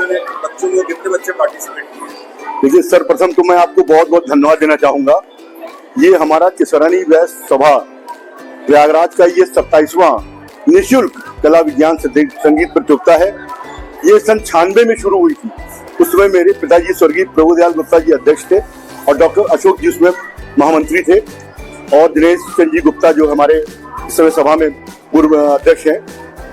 में बच्चों को कितने बच्चे पार्टिसिपेट किए? देखिए, सर्वप्रथम तो मैं आपको बहुत बहुत धन्यवाद देना चाहूँगा। ये हमारा किशोरानी वैश्य सभा प्रयागराज का ये 27वां निःशुल्क कला विज्ञान संगीत प्रतियोगिता है। ये सन 96 में शुरू हुई थी। उस समय मेरे पिताजी स्वर्गीय प्रभुदयाल गुप्ता जी अध्यक्ष थे और डॉक्टर अशोक जी उसमें महामंत्री थे और दिनेश चंद जी गुप्ता जो हमारे इस समय सभा में पूर्व अध्यक्ष हैं,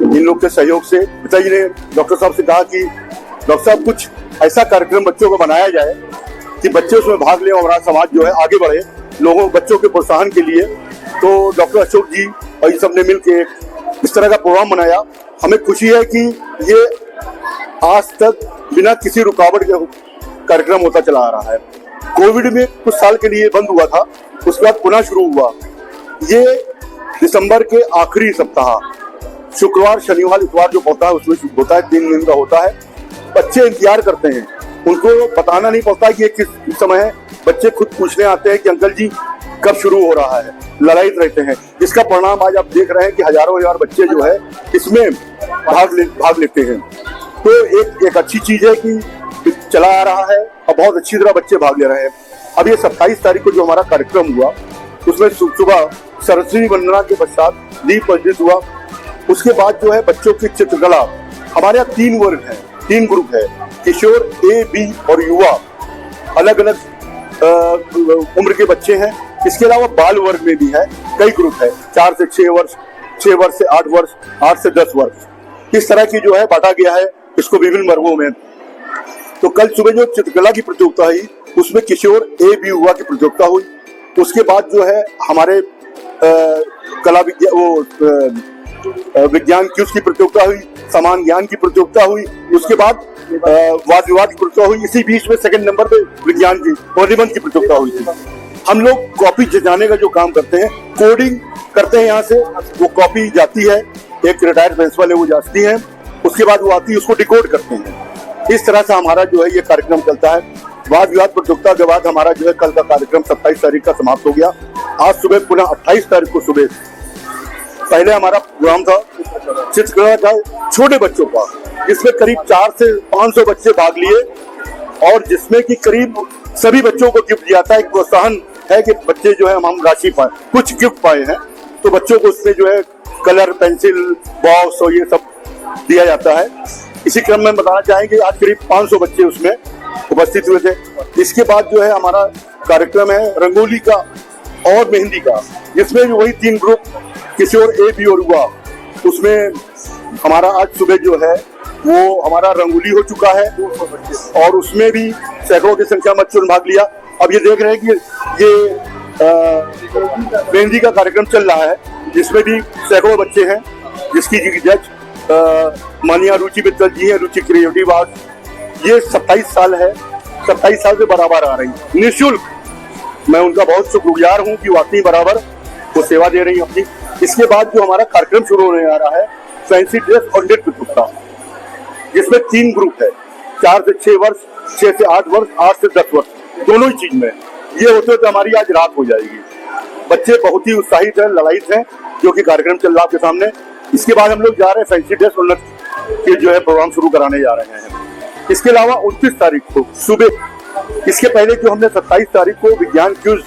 इन लोग के सहयोग से पिताजी ने डॉक्टर साहब से कहा कि डॉक्टर साहब कुछ ऐसा कार्यक्रम बच्चों को बनाया जाए कि बच्चे उसमें भाग लें और हमारा समाज जो है आगे बढ़े लोगों बच्चों के प्रोत्साहन के लिए। तो डॉक्टर अशोक जी और इन सब ने मिलकर इस तरह का प्रोग्राम बनाया। हमें खुशी है कि ये आज तक बिना किसी रुकावट के कार्यक्रम होता चला आ रहा है। कोविड में कुछ साल के लिए बंद हुआ था, उसके बाद पुनः शुरू हुआ। ये दिसंबर के आखिरी सप्ताह शुक्रवार शनिवार इतवार जो होता है उसमें होता है, 3 दिन का होता है। बच्चे इंतजार करते हैं, उनको बताना नहीं पड़ता कि ये किस समय है। बच्चे खुद पूछने आते हैं कि अंकल जी कब शुरू हो रहा है, ललायित रहते हैं। इसका परिणाम आज आप देख रहे हैं कि हजारों हजार बच्चे जो है इसमें भाग लेते हैं। तो एक अच्छी चीज है कि चला आ रहा है और बहुत अच्छी तरह बच्चे भाग ले रहे हैं। अब ये 27 तारीख को जो हमारा कार्यक्रम हुआ उसमें सुबह सरस्वती वंदना के पश्चात दीप प्रज्वलित हुआ। उसके बाद जो है बच्चों की चित्रकला, हमारे यहाँ 3 वर्ग है, 3 ग्रुप है, किशोर, ए, बी और युवा। अलग अलग उम्र के बच्चे हैं। इसके अलावा बाल वर्ग में भी है, कई ग्रुप है, 4 से 6 वर्ष, 6 वर्ष से 8 वर्ष, 8 से 10 वर्ष, इस तरह की जो है बांटा गया है इसको विभिन्न वर्गों में। तो कल सुबह जो चित्रकला की प्रतियोगिता हुई उसमें किशोर, ए, बी, युवा की प्रतियोगिता हुई। उसके बाद जो है हमारे कला विज्ञान क्यूज की प्रतियोगिता हुई, समान ज्ञान की प्रतियोगिता हुई। उसके बाद वाद विवाद की प्रतियोगिता हुई। इसी बीच में सेकंड नंबर पे विज्ञान की और निबंध की प्रतियोगिता हुई थी। हम लोग कॉपी जजाने का जो काम करते हैं, कोडिंग करते हैं, यहाँ से वो कॉपी जाती है, एक रिटायर्ड प्रिंसिपल है वो जाती है, उसके बाद वो आती है, उसको डिकोड करते हैं। इस तरह से हमारा जो है ये कार्यक्रम चलता है। वाद विवाद प्रतियोगिता के बाद हमारा जो है कल का कार्यक्रम 27 तारीख का समाप्त हो गया। आज सुबह पुनः 28 तारीख को सुबह पहले हमारा प्रोग्राम था चित्रकला का छोटे बच्चों का, जिसमें करीब 400 से 500 बच्चे भाग लिए और जिसमें कि करीब सभी बच्चों को गिफ्ट दिया था। एक प्रोत्साहन है कि बच्चे जो है हम राशि पाए, कुछ गिफ्ट पाए हैं, तो बच्चों को उसमें जो है कलर, पेंसिल बॉक्स और ये सब दिया जाता है। इसी क्रम में बताना चाहेंगे आज करीब 500 बच्चे उसमें उपस्थित हुए थे। इसके बाद जो है हमारा कार्यक्रम है रंगोली का और मेहंदी का, जिसमें भी वही 3 ग्रुप किशोर, ए, बी और युवा। उसमें हमारा आज सुबह जो है वो हमारा रंगोली हो चुका है और उसमें भी सैकड़ों की संख्या में बच्चों ने भाग लिया। अब ये देख रहे हैं कि ये मेहंदी का कार्यक्रम चल रहा है, जिसमें भी सैकड़ों बच्चे हैं, जिसकी जज मानिया रुचि मित्तल जी है, रुचि क्रिएटिव आर्ट। ये 27 साल है, 27 साल से बराबर आ रही है निःशुल्क। मैं उनका बहुत शुक्रगुजार हूँ कि वाकई बराबर वो सेवा दे रही अपनी। इसके बाद जो हमारा कार्यक्रम शुरू होने आ रहा है फैंसी ड्रेस और नृत्य प्रतियोगिता, जिसमें 3 ग्रुप है, 4 से 6 वर्ष, 6 से 8 वर्ष, 8 से 10 वर्ष, दोनों ही चीज में। ये होते तो हमारी आज रात हो जाएगी। बच्चे बहुत ही उत्साहित हैं, ललायित हैं, जो कि कार्यक्रम चल रहा है आपके सामने। इसके बाद हम लोग जा रहे हैं फैंसी ड्रेस और नृत्य के जो है प्रोग्राम शुरू कराने जा रहे हैं। इसके अलावा 29 तारीख को सुबह, इसके पहले जो हमने 27 तारीख को विज्ञान क्यूज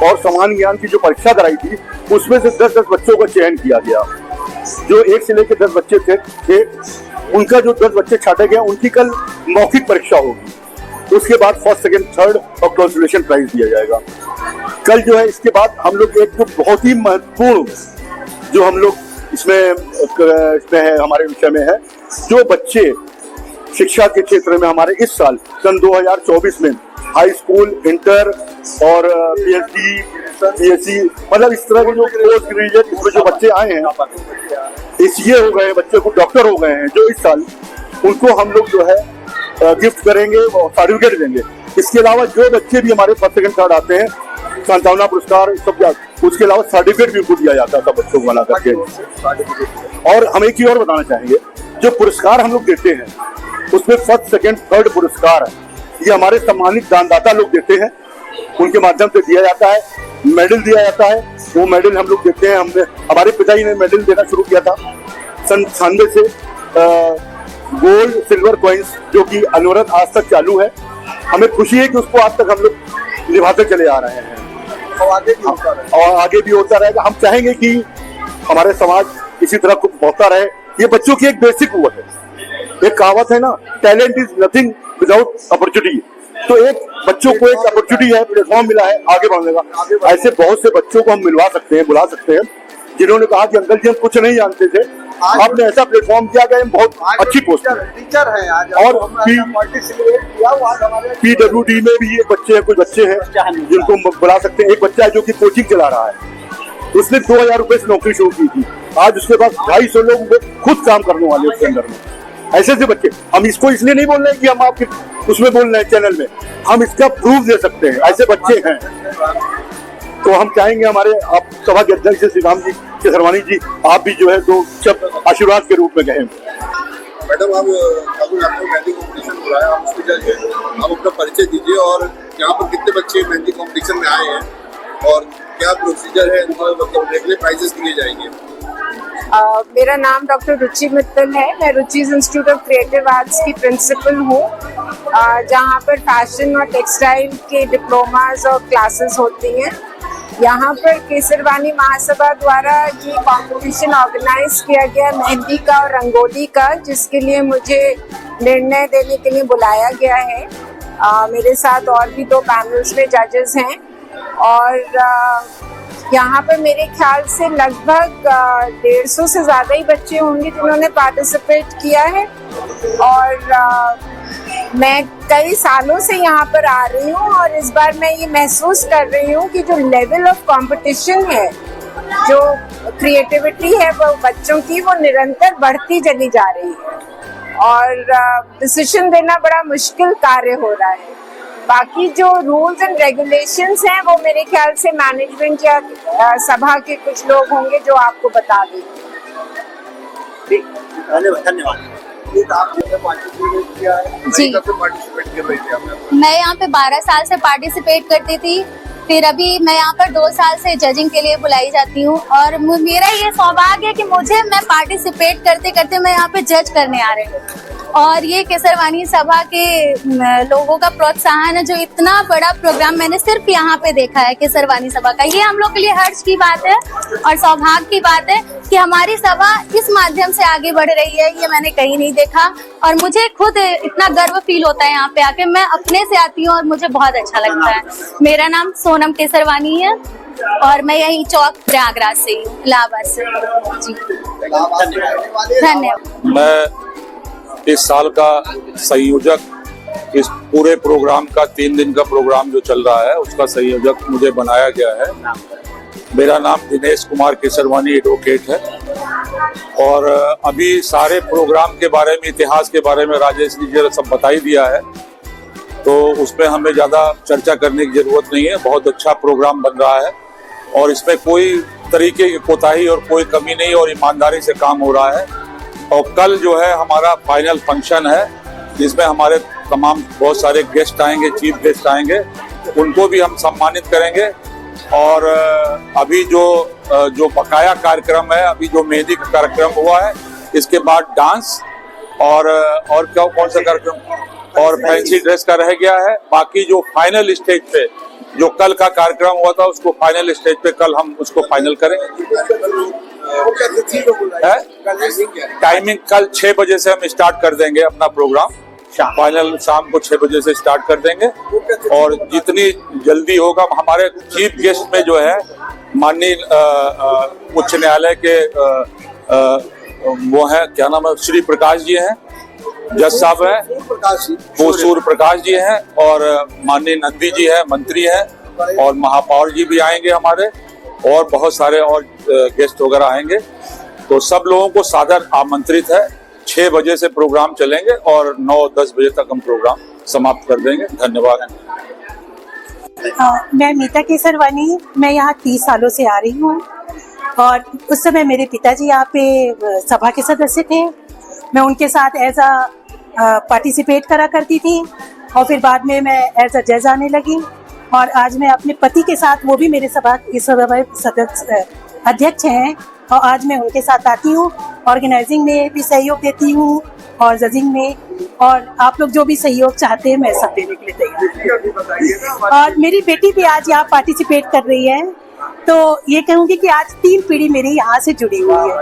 और समान ज्ञान की जो परीक्षा कराई थी, उसमें से 10-10 बच्चों का चयन किया गया। जो 1 से लेकर 10 बच्चे थे उनका जो 10 बच्चे छाटे गए, उनकी कल मौखिक परीक्षा होगी। उसके बाद फर्स्ट, सेकंड, थर्ड और कंसोलेशन प्राइज दिया जाएगा कल जो है। इसके बाद हम लोग एक जो बहुत ही महत्वपूर्ण जो हम लोग इसमें है, हमारे विषय में है, जो बच्चे शिक्षा के क्षेत्र में हमारे इस साल सन 2024 में हाई स्कूल, इंटर और पीएचडी, बीएससी, मतलब इस तरह के जो पोस्ट ग्रेजुएट इसमें जो बच्चे आए हैं, ये हो गए बच्चे को डॉक्टर हो गए हैं, जो इस साल उनको हम लोग जो है गिफ्ट करेंगे और सर्टिफिकेट देंगे। इसके अलावा जो बच्चे भी हमारे फर्स्ट, सेकंड, थर्ड आते हैं, सांत्वना पुरस्कार सब, उसके अलावा सर्टिफिकेट भी उनको दिया जाता है बच्चों को बना करके। और हम एक ही और बताना चाहेंगे, जो पुरस्कार हम लोग देते हैं उसमें फर्स्ट, सेकंड, थर्ड पुरस्कार है, ये हमारे सम्मानित दानदाता लोग देते हैं, उनके माध्यम से दिया जाता है। मेडल दिया जाता है, वो मेडल हम लोग देते हैं। हमने, हमारे पिताजी ने मेडल देना शुरू किया था सन 96 से गोल्ड सिल्वर कॉइन्स जो कि अनवरत आज तक चालू है। हमें खुशी है कि उसको आज तक हम लोग निभाते चले आ रहे हैं और आगे भी होता रहे। और आगे भी होता रहेगा। हम चाहेंगे कि हमारे समाज इसी तरह को बढ़ता रहे। ये बच्चों की एक बेसिक वो है, एक कहावत है ना, talent is nothing without opportunity. तो एक बच्चों को एक अपॉर्चुनिटी है, प्लेटफॉर्म मिला है आगे बढ़ने का। ऐसे बहुत से बच्चों को हम मिलवा सकते हैं, बुला सकते हैं, जिन्होंने कहा कि अंकल जी हम कुछ नहीं जानते थे, आपने ऐसा प्लेटफॉर्म दिया गया, बहुत अच्छी पोस्ट है। टीचर है आज और पार्टिसिपेट किया हुआ हमारे PWD में भी एक बच्चे हैं, कुछ बच्चे हैं जिनको हम बुला सकते हैं। एक बच्चा है जो कि कोचिंग चला रहा है, उसने 2000 रुपए से नौकरी शुरू की थी, आज उसके पास 250 लोग खुद काम करने वाले उसके अंदर में। ऐसे से बच्चे, हम इसको इसलिए नहीं बोल रहे हैं कि हम आपके उसमें बोल रहे हैं चैनल में, हम इसका प्रूफ दे सकते हैं, ऐसे बच्चे हैं। तो हम चाहेंगे हमारे आप सभा के अध्यक्ष श्री राम जी केसरवानी जी, आप भी जो है दो शब्द आशीर्वाद के रूप में कहें। मैडम, आप अभी आपने मेहंदी कॉम्पिटिशन बुलाया, आप उसके जज हैं, आप अपना परिचय दीजिए और यहाँ पर कितने बच्चे मेहंदी कॉम्पिटिशन में आए हैं और क्या प्रोसीजर है, मतलब रेगुलर प्राइजेस दिए जाएंगे? मेरा नाम डॉक्टर रुचि मित्तल है। मैं रुचिज इंस्टीट्यूट ऑफ क्रिएटिव आर्ट्स की प्रिंसिपल हूँ, जहाँ पर फैशन और टेक्सटाइल के डिप्लोमास और क्लासेस होती हैं। यहाँ पर केसरवानी महासभा द्वारा ये कंपटीशन ऑर्गेनाइज किया गया मेहंदी का और रंगोली का, जिसके लिए मुझे निर्णय देने के लिए बुलाया गया है। मेरे साथ और भी 2 पैनल्स में जजेस हैं और यहाँ पर मेरे ख्याल से लगभग 150 से ज़्यादा ही बच्चे होंगे जिन्होंने पार्टिसिपेट किया है। और मैं कई सालों से यहाँ पर आ रही हूँ और इस बार मैं ये महसूस कर रही हूँ कि जो लेवल ऑफ कंपटीशन है, जो क्रिएटिविटी है वो बच्चों की, वो निरंतर बढ़ती चली जा रही है और डिसीजन देना बड़ा मुश्किल कार्य हो रहा है। बाकी जो रूल्स एंड रेगुलेशंस हैं वो मेरे ख्याल से मैनेजमेंट या सभा के कुछ लोग होंगे जो आपको बता देंगे। धन्यवाद। जी, मैं यहाँ पे 12 साल से पार्टिसिपेट करती थी, फिर अभी मैं यहाँ पर 2 साल से जजिंग के लिए बुलाई जाती हूँ और मेरा ये सौभाग्य है कि मैं पार्टिसिपेट करते करते मैं यहाँ पे जज करने आ रही हूँ। और ये केसरवानी सभा के लोगों का प्रोत्साहन है, जो इतना बड़ा प्रोग्राम मैंने सिर्फ यहाँ पे देखा है केसरवानी सभा का। ये हम लोग के लिए हर्ष की बात है और सौभाग्य की बात है कि हमारी सभा इस माध्यम से आगे बढ़ रही है। ये मैंने कहीं नहीं देखा और मुझे खुद इतना गर्व फील होता है यहाँ पे आके। मैं अपने से आती हूँ और मुझे बहुत अच्छा लगता है। मेरा नाम सोनम केसरवानी है और मैं यही चौक प्रयागराज से हूँ, इलाहाबाद से। जी, धन्यवाद। मैं इस साल का संयोजक, इस पूरे प्रोग्राम का 3 दिन का प्रोग्राम जो चल रहा है उसका संयोजक मुझे बनाया गया है। मेरा नाम दिनेश कुमार केसरवानी एडवोकेट है और अभी सारे प्रोग्राम के बारे में, इतिहास के बारे में राजेश जी ने सब बता ही दिया है, तो उसमें हमें ज़्यादा चर्चा करने की जरूरत नहीं है। बहुत अच्छा प्रोग्राम बन रहा है और इसमें कोई तरीके की कोताही और कोई कमी नहीं और ईमानदारी से काम हो रहा है। और कल जो है हमारा फाइनल फंक्शन है, जिसमें हमारे तमाम बहुत सारे गेस्ट आएंगे, चीफ गेस्ट आएंगे, उनको भी हम सम्मानित करेंगे। और अभी जो बकाया कार्यक्रम है, अभी जो मेहंदी का कार्यक्रम हुआ है, इसके बाद डांस और क्या कौन सा कार्यक्रम और फैंसी ड्रेस का रह गया है। बाकी जो फाइनल स्टेज पे जो कल का कार्यक्रम हुआ था, उसको फाइनल स्टेज पे कल हम उसको फाइनल करेंगे। टाइमिंग कल 6 बजे से हम स्टार्ट कर देंगे अपना प्रोग्राम, फाइनल शाम को 6 बजे से स्टार्ट कर देंगे। और जितनी जल्दी होगा, हमारे चीफ गेस्ट में जो है माननीय उच्च न्यायालय के वो है, क्या नाम है, श्री प्रकाश जी हैं, जज साहब हैं, वो सूर्य प्रकाश जी हैं, और माननीय नंदी जी हैं, मंत्री हैं, और महापौर जी भी आएंगे हमारे, और बहुत सारे और गेस्ट वगैरह आएंगे। तो सब लोगों को सादर आमंत्रित है। 6 बजे से प्रोग्राम चलेंगे और 9-10 बजे तक हम प्रोग्राम समाप्त कर देंगे। धन्यवाद। मैं मीता केसरवानी, मैं यहाँ 30 सालों से आ रही हूँ और उस समय मेरे पिताजी यहाँ पे सभा के सदस्य थे। मैं उनके साथ एज अ पार्टिसिपेट करा करती थी और फिर बाद में मैं एज अ जज आने लगी और आज मैं अपने पति के साथ, वो भी मेरे सभा सदस्य अध्यक्ष हैं, और आज मैं उनके साथ आती हूँ, ऑर्गेनाइजिंग में भी सहयोग देती हूँ और जजिंग में, और आप लोग जो भी सहयोग चाहते हैं मैं सब देने के लिए तैयार हूँ। और मेरी बेटी भी आज यहाँ पार्टिसिपेट कर रही है, तो ये कहूँगी कि आज 3 पीढ़ी मेरी यहाँ से जुड़ी हुई है।